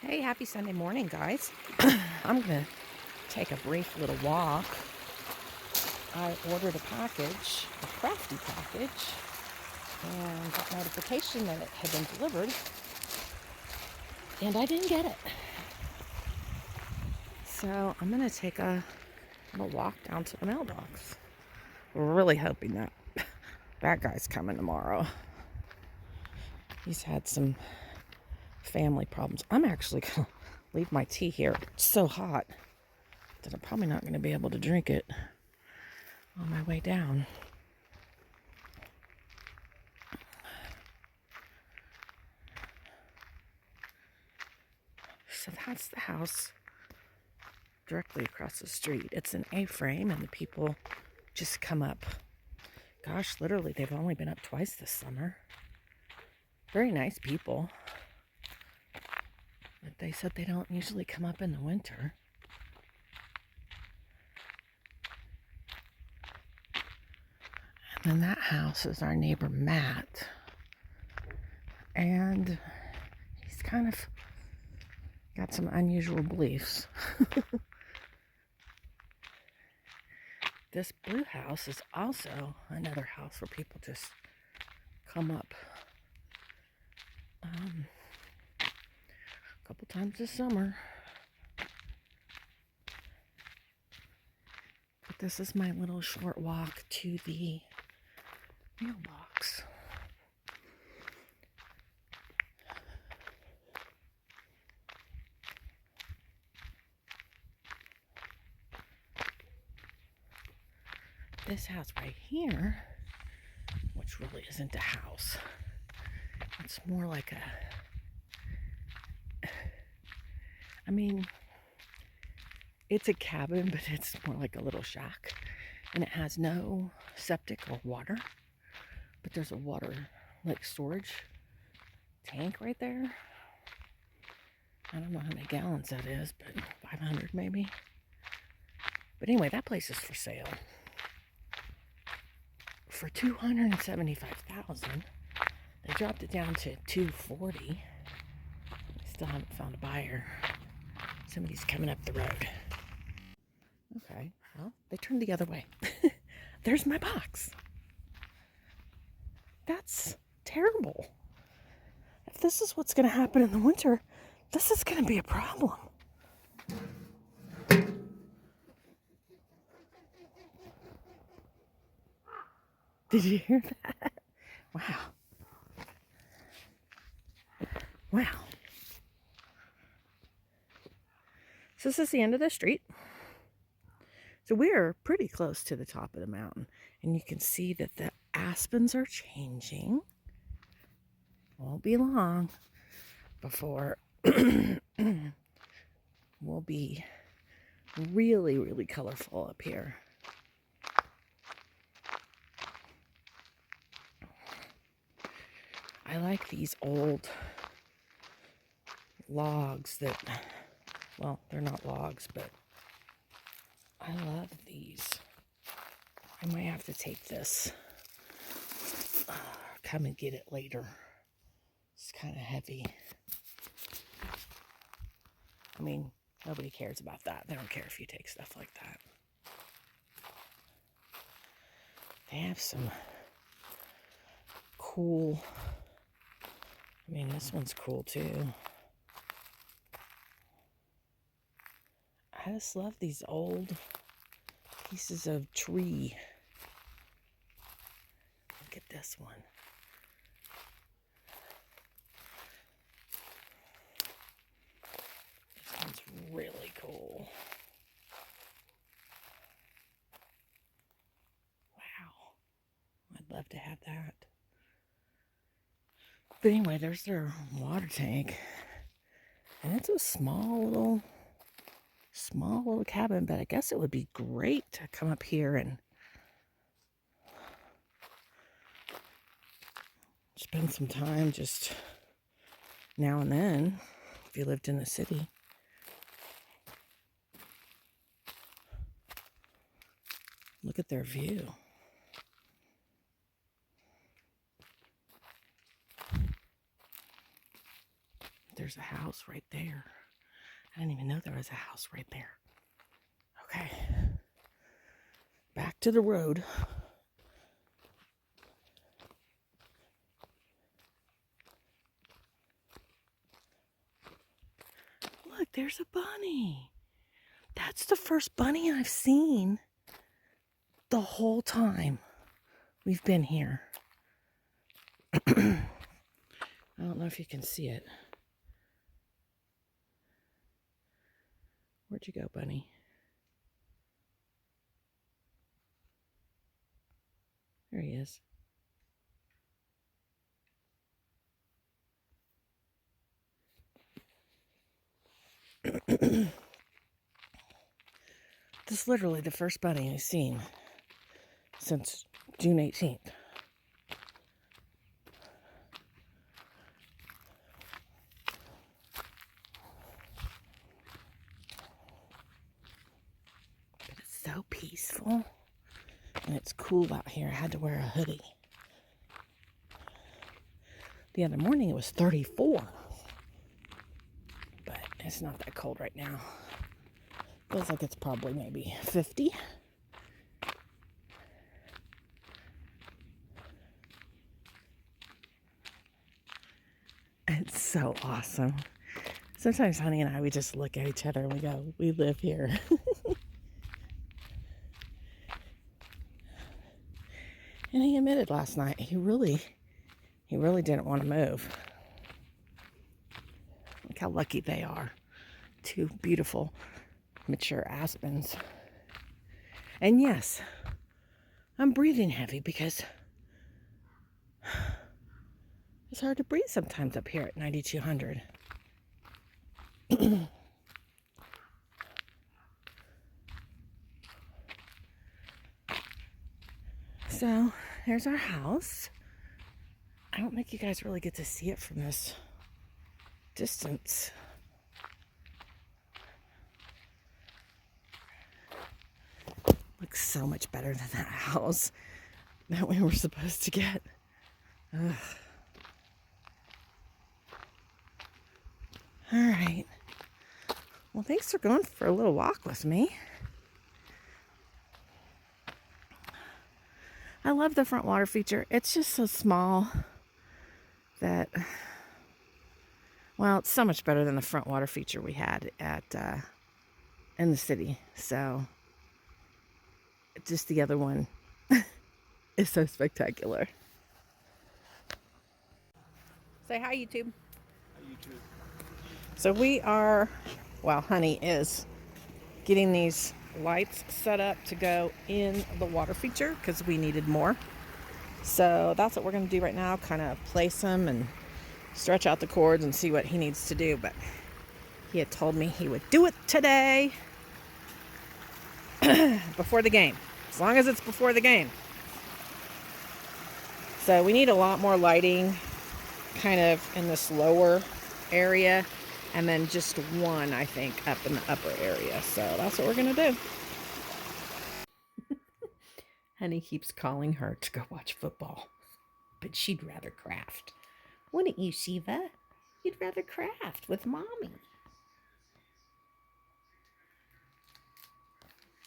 Hey, happy Sunday morning, guys. I'm going to take a brief little walk. I ordered a package, a crafty package, and got notification that it had been delivered, and I didn't get it. So I'm going to take a little walk down to the mailbox. Really hoping that guy's coming tomorrow. He's had some family problems. I'm actually going to leave my tea here. It's so hot that I'm probably not going to be able to drink it on my way down. So that's the house directly across the street. It's an A-frame, and the people just come up. Gosh, literally, they've only been up twice this summer. Very nice people. But they said they don't usually come up in the winter. And then that house is our neighbor Matt. And he's kind of got some unusual beliefs. This blue house is also another house where people just come up a couple times this summer. But this is my little short walk to the mailbox. This house right here, which really isn't a house, it's more like it's a cabin, but it's more like a little shack. And it has no septic or water, but there's a water storage tank right there. I don't know how many gallons that is, but 500 maybe. But anyway, that place is for sale for $275,000. They dropped it down to $240. I still haven't found a buyer. Somebody's coming up the road. Okay, well, they turned the other way. There's my box. That's terrible. If this is what's going to happen in the winter, this is going to be a problem. Did you hear that? Wow. Wow. So this is the end of the street. So we're pretty close to the top of the mountain. And you can see that the aspens are changing. Won't be long before we'll be really, really colorful up here. I like these old logs that, well, they're not logs, but I love these. I might have to take this. Come and get it later. It's kind of heavy. I mean, nobody cares about that. They don't care if you take stuff like that. They have some cool, this one's cool too. I just love these old pieces of tree. Look at this one. This one's really cool. Wow. I'd love to have that. But anyway, there's their water tank. And it's a small little cabin, but I guess it would be great to come up here and spend some time just now and then if you lived in the city. Look at their view. There's a house right there. I didn't even know there was a house right there. Okay. Back to the road. Look, there's a bunny. That's the first bunny I've seen the whole time we've been here. I don't know if you can see it. Where'd you go, bunny? There he is. This is literally the first bunny I've seen since June 18th. But it's so peaceful. And it's cool out here. I had to wear a hoodie. The other morning it was 34. But it's not that cold right now. Feels like it's probably maybe 50. It's so awesome. Sometimes Honey and I, we just look at each other and we go, we live here. And he admitted last night he really didn't want to move. Look how lucky they are. Two beautiful, mature aspens. And yes, I'm breathing heavy because it's hard to breathe sometimes up here at 9,200. So, here's our house. I don't think you guys really get to see it from this distance. Looks so much better than that house that we were supposed to get. Ugh. All right. Well, thanks for going for a little walk with me. I love the front water feature. It's just so small that, well, it's so much better than the front water feature we had at in the city. So, just the other one is so spectacular. Say hi, YouTube. Hi, YouTube. So we are, well, Honey is getting these lights set up to go in the water feature because we needed more. So that's what we're going to do right now, kind of place them and stretch out the cords and see what he needs to do. But he had told me he would do it today before the game, as long as it's before the game. So we need a lot more lighting kind of in this lower area, and then just one, I think, up in the upper area. So that's what we're going to do. Honey keeps calling her to go watch football, but she'd rather craft. Wouldn't you, Shiva? You'd rather craft with Mommy.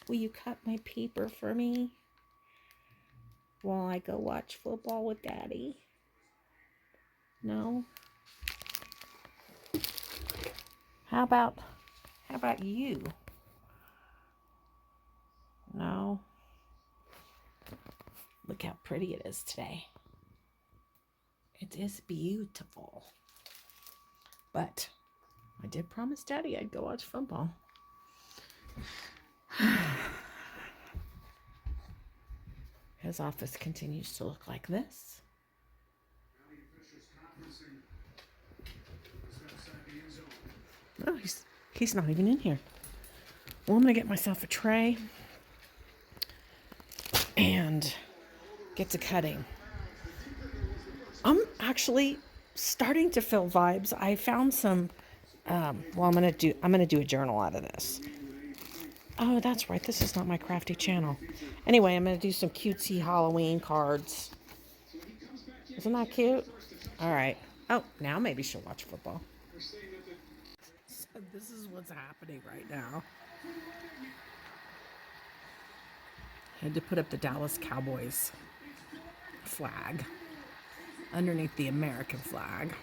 Will you cut my paper for me while I go watch football with Daddy? No? How about you? No? Look how pretty it is today. It is beautiful. But I did promise Daddy I'd go watch football. His office continues to look like this. Oh, he's not even in here. Well, I'm going to get myself a tray and get to cutting. I'm actually starting to feel vibes. I found some, I'm going to do a journal out of this. Oh, that's right. This is not my crafty channel. Anyway, I'm going to do some cutesy Halloween cards. Isn't that cute? All right. Oh, now maybe she'll watch football. This is what's happening right now. I had to put up the Dallas Cowboys flag underneath the American flag.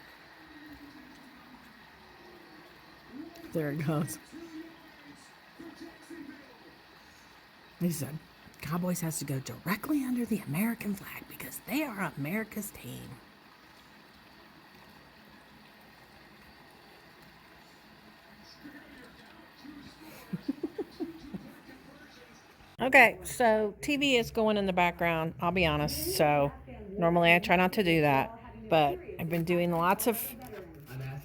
There it goes. He said, Cowboys has to go directly under the American flag because they are America's team. Okay, so TV is going in the background, I'll be honest. So normally I try not to do that, but I've been doing lots of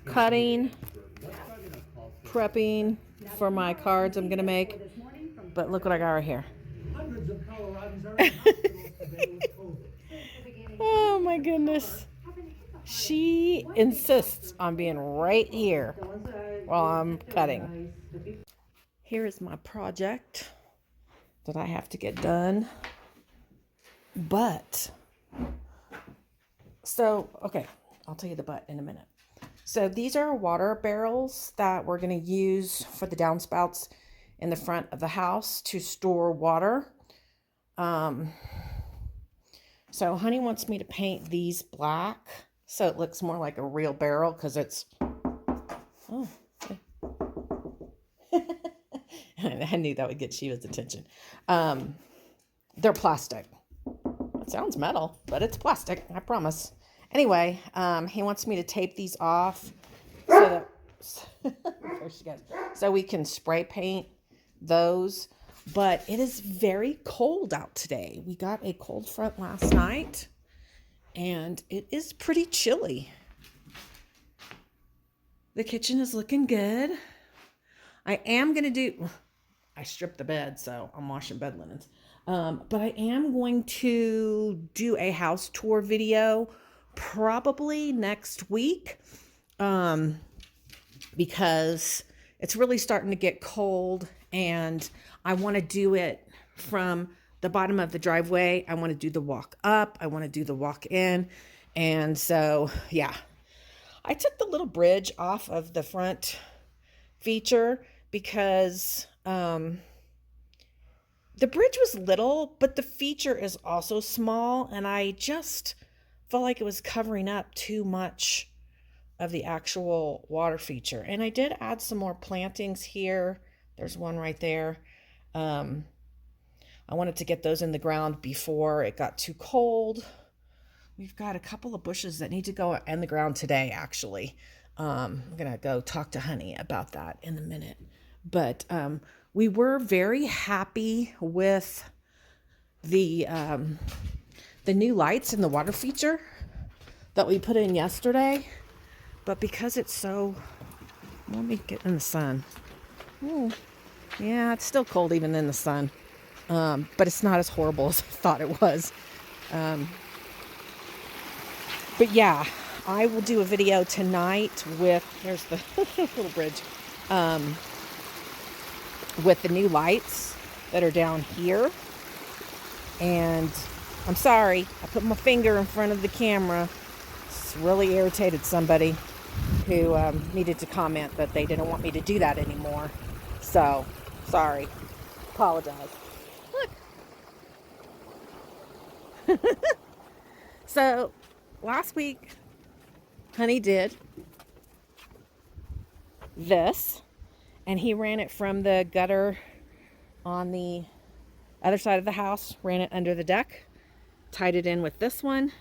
cutting, prepping for my cards I'm gonna make. But look what I got right here. Oh my goodness. She insists on being right here while I'm cutting. Here is my project that I have to get done. But, so, okay, I'll tell you the but in a minute. So these are water barrels that we're going to use for the downspouts in the front of the house to store water. So Honey wants me to paint these black so it looks more like a real barrel because it's, oh, I knew that would get Shiva's attention. They're plastic. It sounds metal, but it's plastic, I promise. Anyway, he wants me to tape these off so that there she goes. So we can spray paint those. But it is very cold out today. We got a cold front last night, and it is pretty chilly. The kitchen is looking good. I am going to do, I stripped the bed, so I'm washing bed linens. But I am going to do a house tour video probably next week, because it's really starting to get cold, and I want to do it from the bottom of the driveway. I want to do the walk up. I want to do the walk in. And so, yeah, I took the little bridge off of the front feature because the bridge was little, but the feature is also small. And I just felt like it was covering up too much of the actual water feature. And I did add some more plantings here. There's one right there. I wanted to get those in the ground before it got too cold. We've got a couple of bushes that need to go in the ground today, actually. I'm going to go talk to Honey about that in a minute. But we were very happy with the new lights in the water feature that we put in yesterday. But because it's so, let me get in the sun. Ooh. Yeah, it's still cold even in the sun. But it's not as horrible as I thought it was. But yeah, I will do a video tonight with, there's the little bridge, with the new lights that are down here. And I'm sorry, I put my finger in front of the camera. It's really irritated somebody who needed to comment that they didn't want me to do that anymore. So, sorry. Apologize. Look. So, last week, Honey did this, and he ran it from the gutter on the other side of the house, ran it under the deck, tied it in with this one,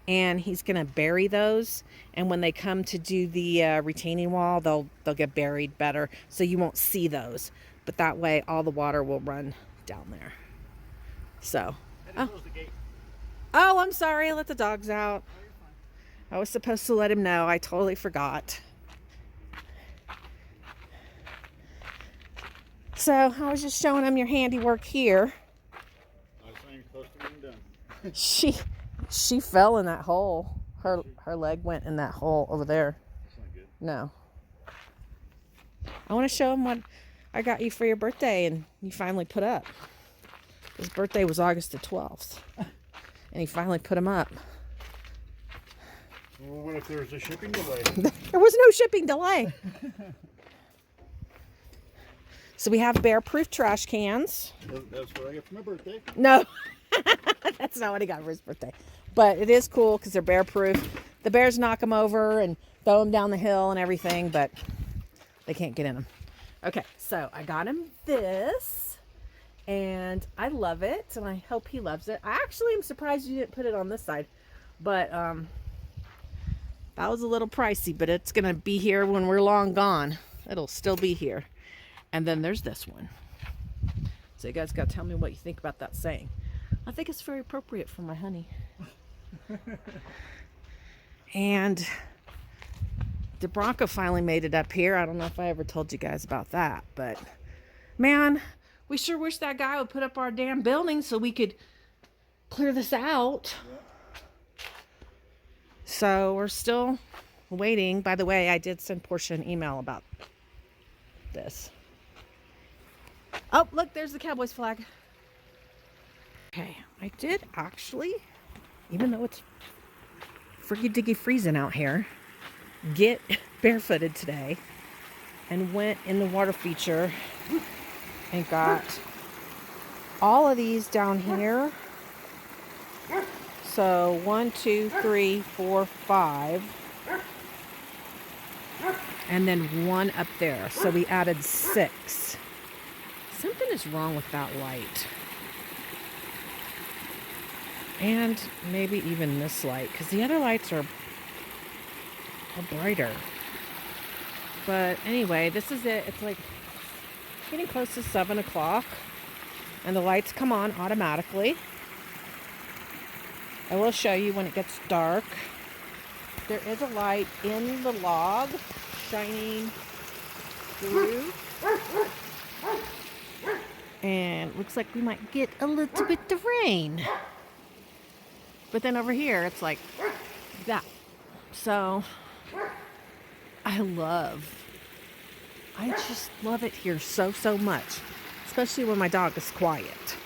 and he's going to bury those. And when they come to do the retaining wall, they'll get buried better, so you won't see those. But that way, all the water will run down there. So, oh, I'm sorry. I let the dogs out. I was supposed to let him know. I totally forgot. So, I was just showing him your handiwork here. I was saying close to being done. She fell in that hole. Her leg went in that hole over there. That's not good. No. I want to show him what I got you for your birthday, and you finally put up. His birthday was August the 12th, and he finally put them up. Well, what if there was a shipping delay? There was no shipping delay. So we have bear-proof trash cans. That's what I get for my birthday. No, that's not what he got for his birthday. But it is cool because they're bear-proof. The bears knock them over and throw them down the hill and everything, but they can't get in them. Okay, so I got him this, and I love it, and I hope he loves it. I actually am surprised you didn't put it on this side, but that was a little pricey, but it's going to be here when we're long gone. It'll still be here. And then there's this one. So you guys got to tell me what you think about that saying. I think it's very appropriate for my honey. And the Bronco finally made it up here. I don't know if I ever told you guys about that, but man, we sure wish that guy would put up our damn building so we could clear this out. So we're still waiting. By the way, I did send Portia an email about this. Oh, look, there's the Cowboys flag. Okay, I did actually, even though it's friggy-diggy freezing out here, get barefooted today and went in the water feature and got all of these down here. So 1, 2, 3, 4, 5. And then 1 up there. So we added 6. Something is wrong with that light. And maybe even this light, because the other lights are brighter. But anyway, this is it. It's like getting close to 7 o'clock, and the lights come on automatically. I will show you when it gets dark. There is a light in the log shining through. And looks like we might get a little bit of rain. But then over here, it's like that. So, I just love it here so much. Especially when my dog is quiet.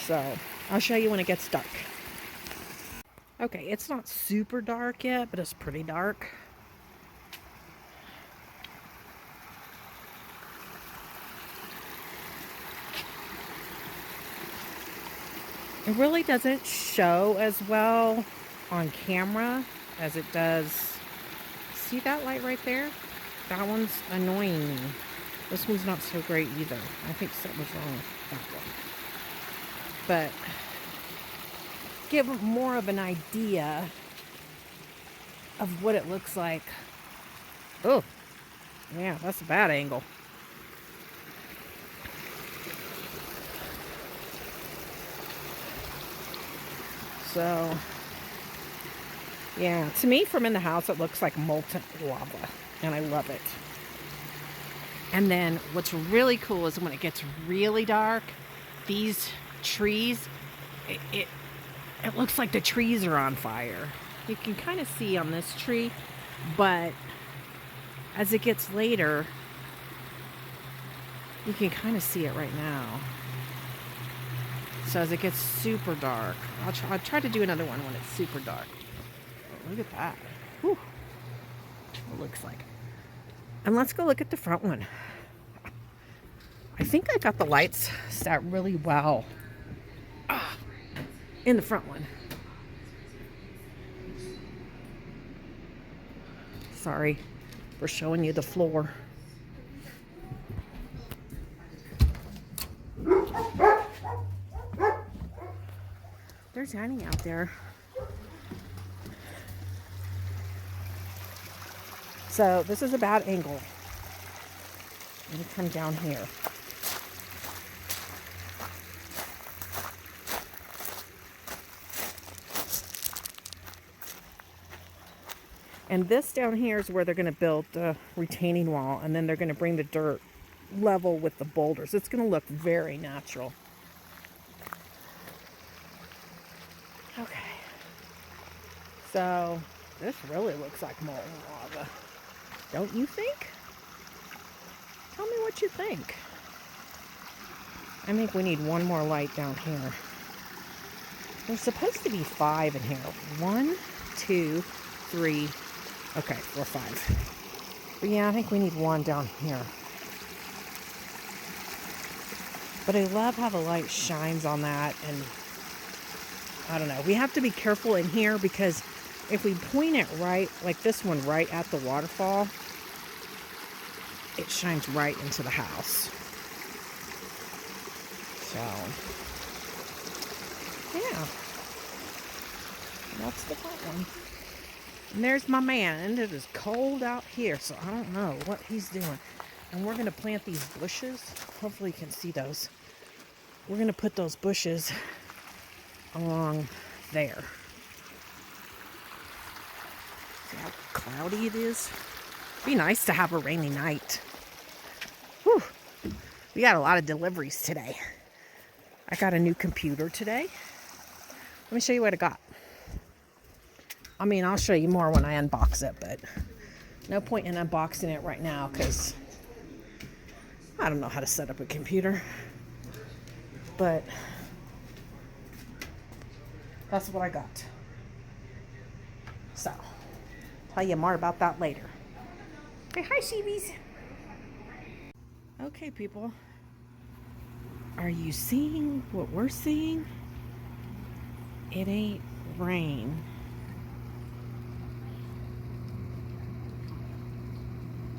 So, I'll show you when it gets dark. Okay, it's not super dark yet, but it's pretty dark. It really doesn't show as well on camera as it does. See that light right there? That one's annoying me. This one's not so great either. I think something's wrong with that one. But give more of an idea of what it looks like. Oh, yeah, that's a bad angle. So, yeah, to me from in the house, it looks like molten lava, and I love it. And then what's really cool is when it gets really dark, these trees, it looks like the trees are on fire. You can kind of see on this tree, but as it gets later, you can kind of see it right now. So as it gets super dark, I'll try to do another one when it's super dark. Oh, look at that. Whew. It looks like. And let's go look at the front one. I think I got the lights set really well in the front one. Sorry for showing you the floor. There's Annie out there. So this is a bad angle. Let me come down here. And this down here is where they're going to build the retaining wall, and then they're going to bring the dirt level with the boulders. It's going to look very natural. Okay. So this really looks like molten lava. Don't you think? Tell me what you think. I think we need one more light down here. There's supposed to be 5 in here. 1, 2, 3. Okay, we're 5. But yeah, I think we need 1 down here. But I love how the light shines on that, and I don't know. We have to be careful in here because if we point it right, like this one right at the waterfall, it shines right into the house. So, yeah. That's the plan. And there's my man, and it is cold out here, so I don't know what he's doing. And we're going to plant these bushes. Hopefully you can see those. We're going to put those bushes along there. See how cloudy it is? Be nice to have a rainy night. Whew. We got a lot of deliveries today. I got a new computer today. Let me show you what I got. I mean, I'll show you more when I unbox it, but no point in unboxing it right now because I don't know how to set up a computer. But that's what I got. So, tell you more about that later. Hey, hi, Sheebies. Okay, people. Are you seeing what we're seeing? It ain't rain.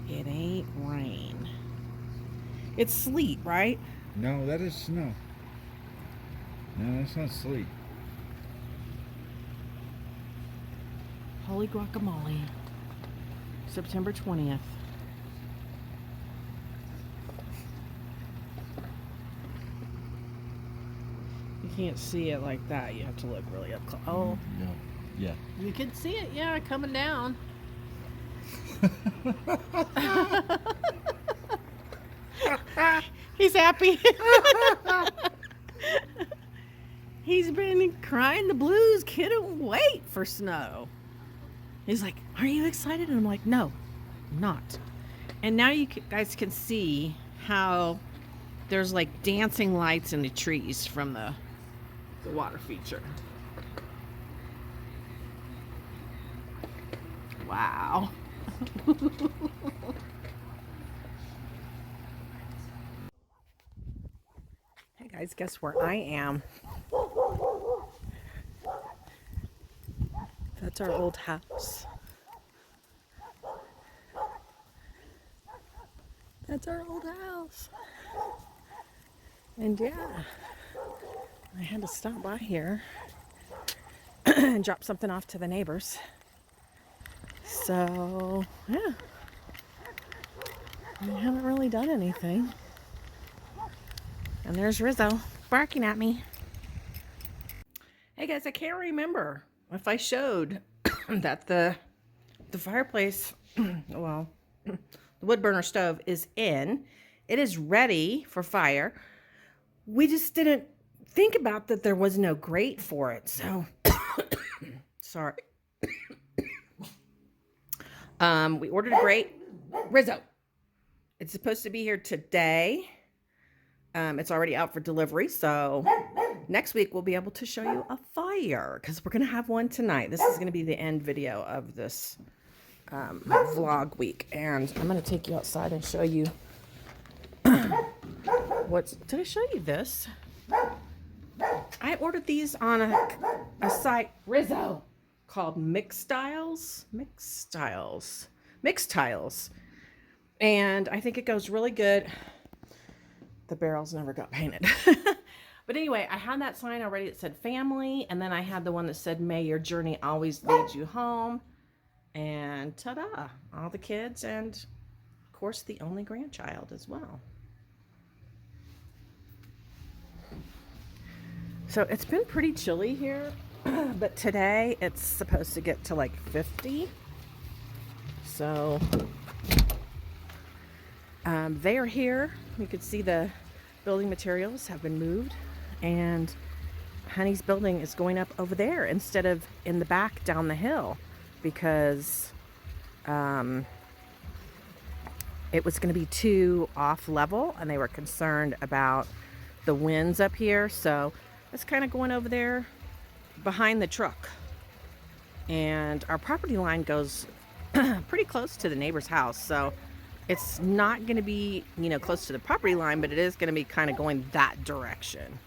It ain't rain. It's sleet, right? No, that is snow. No, that's not sleet. Holy guacamole. September 20th. You can't see it like that. You have to look really up close. Oh. No. Yeah. You can see it, yeah, coming down. He's happy. He's been crying the blues. Couldn't wait for snow. He's like, "Are you excited?" And I'm like, "No, I'm not." And now you guys can see how there's like dancing lights in the trees from the water feature. Wow. Hey guys, guess where I am? That's our old house. That's our old house. And yeah, I had to stop by here and drop something off to the neighbors. So, yeah. I haven't really done anything. And there's Rizzo barking at me. Hey guys, I can't remember if I showed that the fireplace, well, the wood burner stove is in. It is ready for fire. We just didn't think about that there was no grate for it. So, sorry. We ordered a grate. Rizzo. It's supposed to be here today. It's already out for delivery, so next week we'll be able to show you a fire because we're going to have one tonight. This is going to be the end video of this vlog week, and I'm going to take you outside and show you did I show you this? I ordered these on a site, Rizzo, called Mixed Tiles, and I think it goes really good. The barrels never got painted. But anyway, I had that sign already that said family, and then I had the one that said, "May your journey always lead you home." And ta-da, all the kids, and of course the only grandchild as well. So it's been pretty chilly here, but today it's supposed to get to like 50. So they are here. You can see the building materials have been moved, and Honey's building is going up over there instead of in the back down the hill because it was going to be too off level, and they were concerned about the winds up here. So it's kind of going over there behind the truck, and our property line goes pretty close to the neighbor's house. So It's not going to be, you know, close to the property line, but it is going to be kind of going that direction.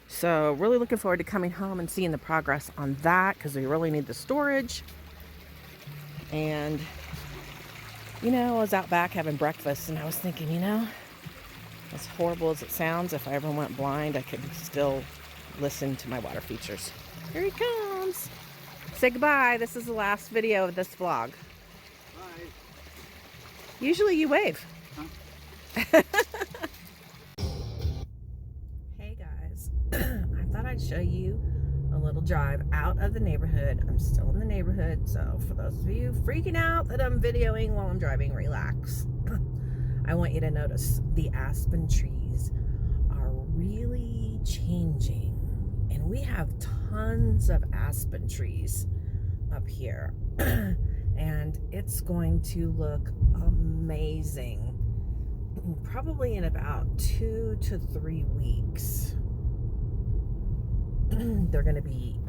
So really looking forward to coming home and seeing the progress on that, because we really need the storage. And, you know, I was out back having breakfast and I was thinking, you know, as horrible as it sounds, if I ever went blind, I could still listen to my water features. Here he comes. Say goodbye. This is the last video of this vlog. Bye. Usually you wave. Huh? Hey guys, I thought I'd show you a little drive out of the neighborhood. I'm still in the neighborhood, so for those of you freaking out that I'm videoing while I'm driving, relax. I want you to notice the aspen trees are really changing, and we have tons of aspen trees up here. And it's going to look amazing probably in about 2 to 3 weeks. They're going to be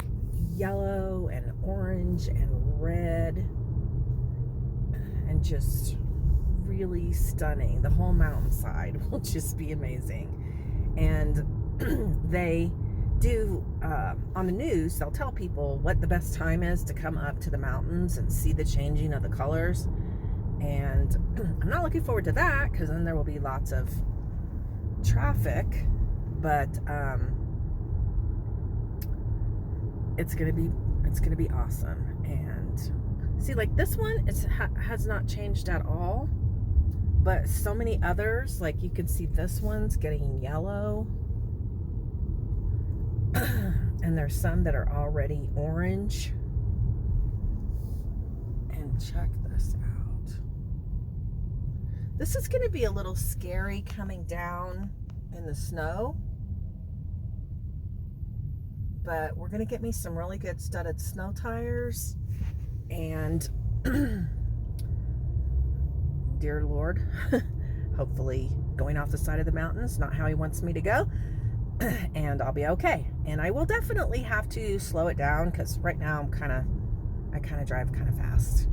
yellow and orange and red and just really stunning. The whole mountainside will just be amazing. And they do on the news, they'll tell people what the best time is to come up to the mountains and see the changing of the colors. And I'm not looking forward to that, because then there will be lots of traffic, but it's gonna be awesome. And see, like this one, has not changed at all, but so many others, like you can see this one's getting yellow. And there's some that are already orange. And check this out. This is going to be a little scary coming down in the snow. But we're going to get me some really good studded snow tires. And dear Lord, hopefully going off the side of the mountains, not how he wants me to go. And I'll be okay. And I will definitely have to slow it down, because right now I kind of drive kind of fast,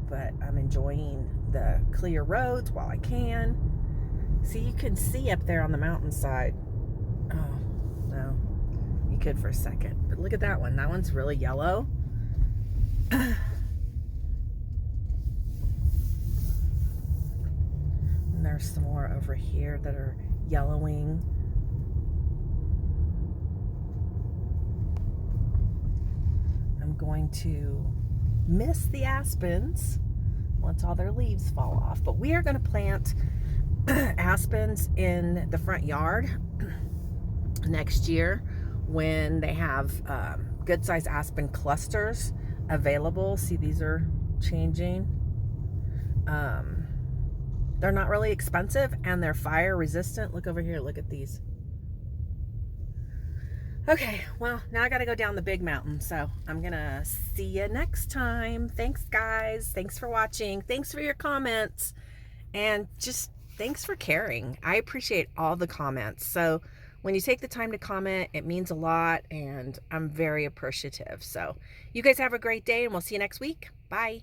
but I'm enjoying the clear roads while I can. See, you can see up there on the mountainside. Oh no, you could for a second, but look at that one. That one's really yellow. And there's some more over here that are yellowing. I'm going to miss the aspens once all their leaves fall off, but we are going to plant aspens in the front yard next year when they have good size aspen clusters available. See, these are changing. They're not really expensive, and they're fire resistant. Look over here, look at these. Okay, well, now I got to go down the big mountain, so I'm going to see you next time. Thanks, guys. Thanks for watching. Thanks for your comments. And just thanks for caring. I appreciate all the comments. So when you take the time to comment, it means a lot, and I'm very appreciative. So you guys have a great day, and we'll see you next week. Bye.